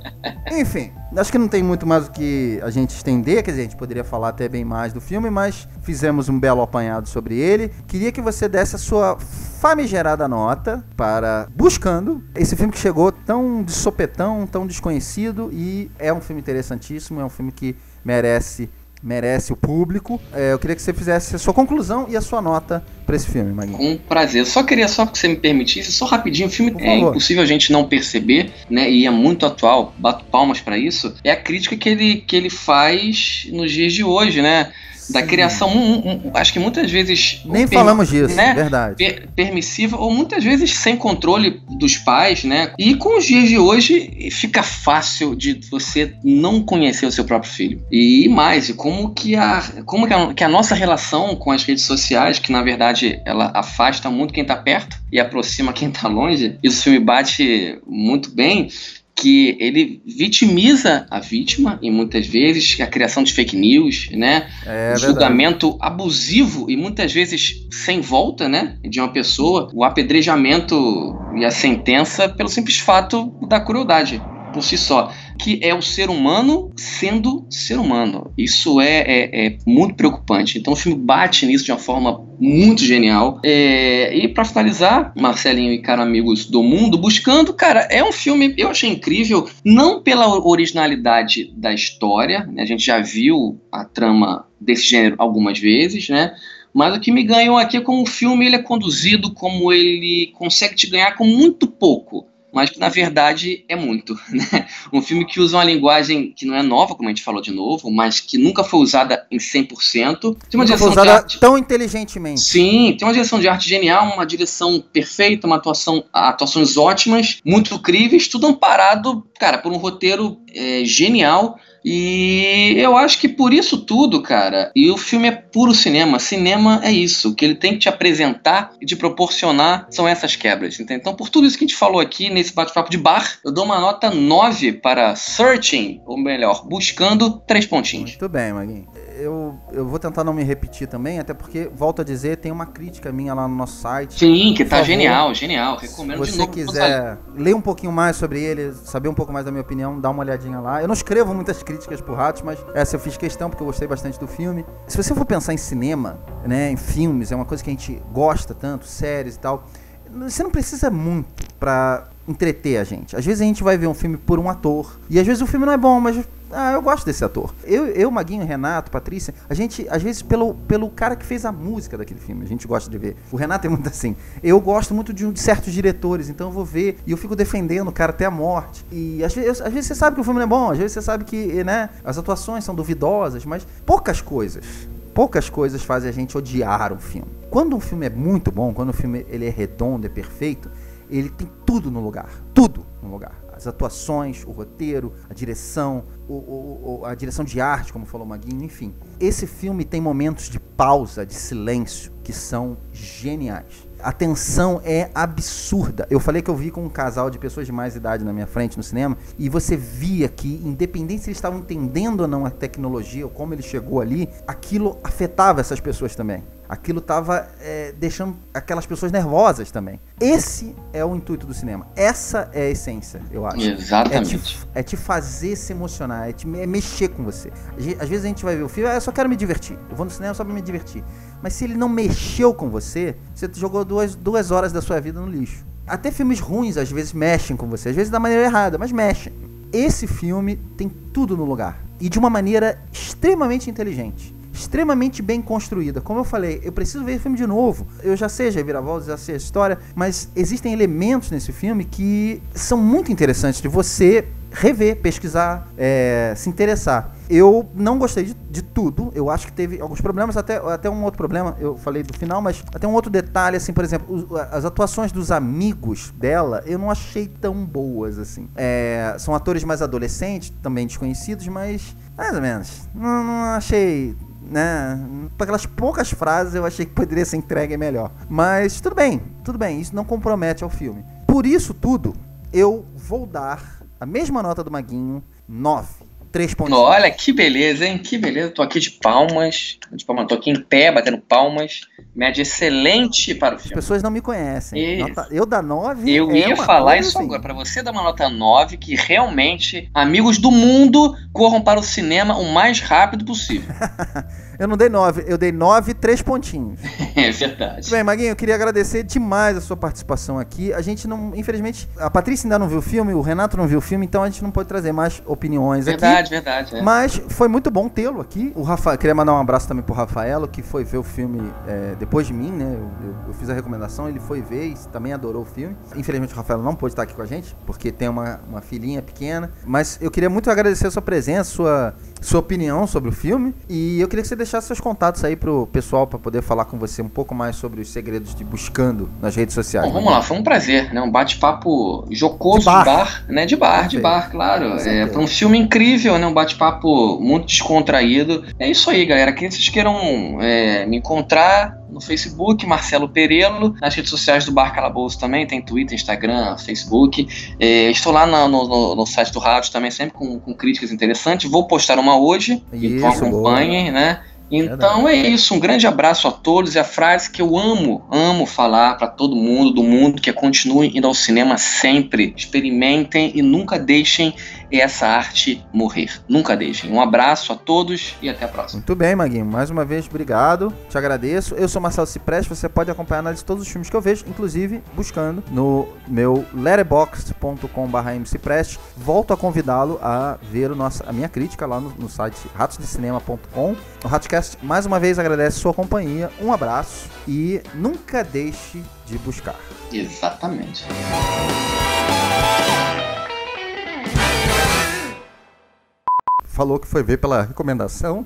Enfim, acho que não tem muito mais o que a gente estender, quer dizer, a gente poderia falar até bem mais do filme, mas fizemos um belo apanhado sobre ele. Queria que você desse a sua famigerada nota para Buscando, esse filme que chegou tão de sopetão, tão desconhecido, e é um filme interessantíssimo, é um filme que merece o público. Eu queria que você fizesse a sua conclusão e a sua nota para esse filme, Maguinho. Com prazer. Só que você me permitisse, só rapidinho, o filme é impossível a gente não perceber, né? E é muito atual, bato palmas para isso. É a crítica que ele faz nos dias de hoje, né? Da criação, acho que muitas vezes... Nem falamos disso, né? Verdade. Permissiva, ou muitas vezes sem controle dos pais, né? E com os dias de hoje, fica fácil de você não conhecer o seu próprio filho. E mais, como que a nossa relação com as redes sociais, que na verdade ela afasta muito quem tá perto e aproxima quem tá longe, isso o filme bate muito bem, que ele vitimiza a vítima, e muitas vezes a criação de fake news, né? O julgamento abusivo e muitas vezes sem volta, né? De uma pessoa, o apedrejamento e a sentença pelo simples fato da crueldade por si só, que é o ser humano sendo ser humano. Isso é muito preocupante. Então o filme bate nisso de uma forma muito genial. E pra finalizar, Marcelinho e caro amigos do mundo, Buscando, cara, é um filme, eu achei incrível, não pela originalidade da história, né? A gente já viu a trama desse gênero algumas vezes, né? Mas o que me ganhou aqui é como o filme ele é conduzido, como ele consegue te ganhar com muito pouco, mas que na verdade é muito, né? Um filme que usa uma linguagem que não é nova, como a gente falou de novo, mas que nunca foi usada em 100%. Tem uma direção de arte tão inteligentemente. Sim, tem uma direção de arte genial, uma direção perfeita, atuações ótimas, muito incríveis, tudo amparado, cara, por um roteiro genial. E eu acho que por isso tudo, cara, e o filme é puro cinema. Cinema é isso, o que ele tem que te apresentar e te proporcionar são essas quebras, entendeu? Então por tudo isso que a gente falou aqui nesse bate-papo de bar, eu dou uma nota 9 para Searching, ou melhor, Buscando, 3 pontinhos. Muito bem, Maguinho. Eu vou tentar não me repetir também, até porque, volto a dizer, tem uma crítica minha lá no nosso site. Sim, que tá genial. Recomendo de novo. Se você quiser ler um pouquinho mais sobre ele, saber um pouco mais da minha opinião, dá uma olhadinha lá. Eu não escrevo muitas críticas por Ratos, mas essa eu fiz questão porque eu gostei bastante do filme. Se você for pensar em cinema, né, em filmes, é uma coisa que a gente gosta tanto, séries e tal, você não precisa muito pra entreter a gente. Às vezes a gente vai ver um filme por um ator, e às vezes o filme não é bom, mas eu gosto desse ator. Eu, Maguinho, Renato, Patrícia, a gente, às vezes, pelo cara que fez a música daquele filme, a gente gosta de ver. O Renato é muito assim. Eu gosto muito de certos diretores, então eu vou ver e eu fico defendendo o cara até a morte. E às vezes você sabe que o filme não é bom, às vezes você sabe que, né, as atuações são duvidosas, mas poucas coisas fazem a gente odiar um filme. Quando um filme é muito bom, quando o filme ele é redondo, é perfeito, ele tem tudo no lugar. Tudo no lugar. As atuações, o roteiro, a direção, a direção de arte, como falou o Maguinho, enfim. Esse filme tem momentos de pausa, de silêncio, que são geniais. A tensão é absurda. Eu falei que eu vi com um casal de pessoas de mais idade na minha frente no cinema, e você via que, independente se eles estavam entendendo ou não a tecnologia, ou como ele chegou ali, aquilo afetava essas pessoas também. Aquilo estava deixando aquelas pessoas nervosas também. Esse é o intuito do cinema. Essa é a essência, eu acho. Exatamente. É te fazer se emocionar, é mexer com você. Às vezes a gente vai ver o filme, eu só quero me divertir. Eu vou no cinema só pra me divertir. Mas se ele não mexeu com você, você jogou duas horas da sua vida no lixo. Até filmes ruins às vezes mexem com você, às vezes da maneira errada, mas mexem. Esse filme tem tudo no lugar. E de uma maneira extremamente inteligente. Extremamente bem construída. Como eu falei, eu preciso ver o filme de novo. Eu já sei as reviravoltas, já sei a história, mas existem elementos nesse filme que são muito interessantes de você rever, pesquisar, se interessar. Eu não gostei de tudo. Eu acho que teve alguns problemas, até um outro problema. Eu falei do final, mas até um outro detalhe, assim, por exemplo, as atuações dos amigos dela, eu não achei tão boas, assim. São atores mais adolescentes, também desconhecidos, mas mais ou menos. Não achei, né? Por aquelas poucas frases eu achei que poderia ser entregue melhor. Mas tudo bem. Isso não compromete ao filme. Por isso tudo, eu vou dar a mesma nota do Maguinho, 9. 3 pontinhos. Olha, que beleza, hein? Que beleza. Tô aqui de palmas. Tô aqui em pé, batendo palmas. Média excelente para o As filme. pessoas não me conhecem. Isso. Eu dar 9. Eu ia falar isso assim. agora. Para você dar uma nota 9, que realmente, amigos do mundo, corram para o cinema o mais rápido possível. Eu não dei 9, eu dei 9, 3 pontinhos. É verdade. Muito bem, Maguinho, eu queria agradecer demais a sua participação aqui. A gente não, infelizmente, a Patrícia ainda não viu o filme, o Renato não viu o filme, então a gente não pode trazer mais opiniões aqui. Verdade. É. Mas foi muito bom tê-lo aqui. O Rafael, queria mandar um abraço também pro Rafaelo, que foi ver o filme depois de mim, né? Eu fiz a recomendação, ele foi ver e também adorou o filme. Infelizmente o Rafaelo não pôde estar aqui com a gente, porque tem uma filhinha pequena. Mas eu queria muito agradecer a sua presença, sua opinião sobre o filme. E eu queria que você deixasse seus contatos aí pro pessoal para poder falar com você um pouco mais sobre os segredos de Buscando nas redes sociais. Bom, vamos lá, foi um prazer, né? Um bate-papo jocoso De bar. de bar, né? De bar, claro. Foi um filme incrível, né? Um bate-papo muito descontraído. É isso aí, galera. Quem vocês queiram me encontrar no Facebook, Marcelo Perello, nas redes sociais do Bar Calabouço também, tem Twitter, Instagram, Facebook. Estou lá no site do rádio também, sempre com críticas interessantes. Vou postar uma hoje, então acompanhem, né? Então é isso, um grande abraço a todos, e a frase que eu amo falar para todo mundo do mundo, que é: continuem indo ao cinema sempre, experimentem e nunca deixem essa arte morrer, nunca deixem. Um abraço a todos e até a próxima. Muito bem, Maguinho, mais uma vez, obrigado, te agradeço. Eu sou Marcelo Cipreste, você pode acompanhar a análise de todos os filmes que eu vejo, inclusive Buscando, no meu letterboxd.com/mcipreste. Volto a convidá-lo a ver a minha crítica lá no site ratosdecinema.com. O Ratoscast, mais uma vez, agradece sua companhia, um abraço e nunca deixe de buscar. Exatamente. Falou que foi ver pela recomendação.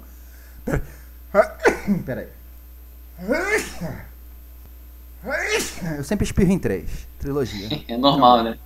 Peraí. Eu sempre espirro em 3. Trilogia. É normal, né?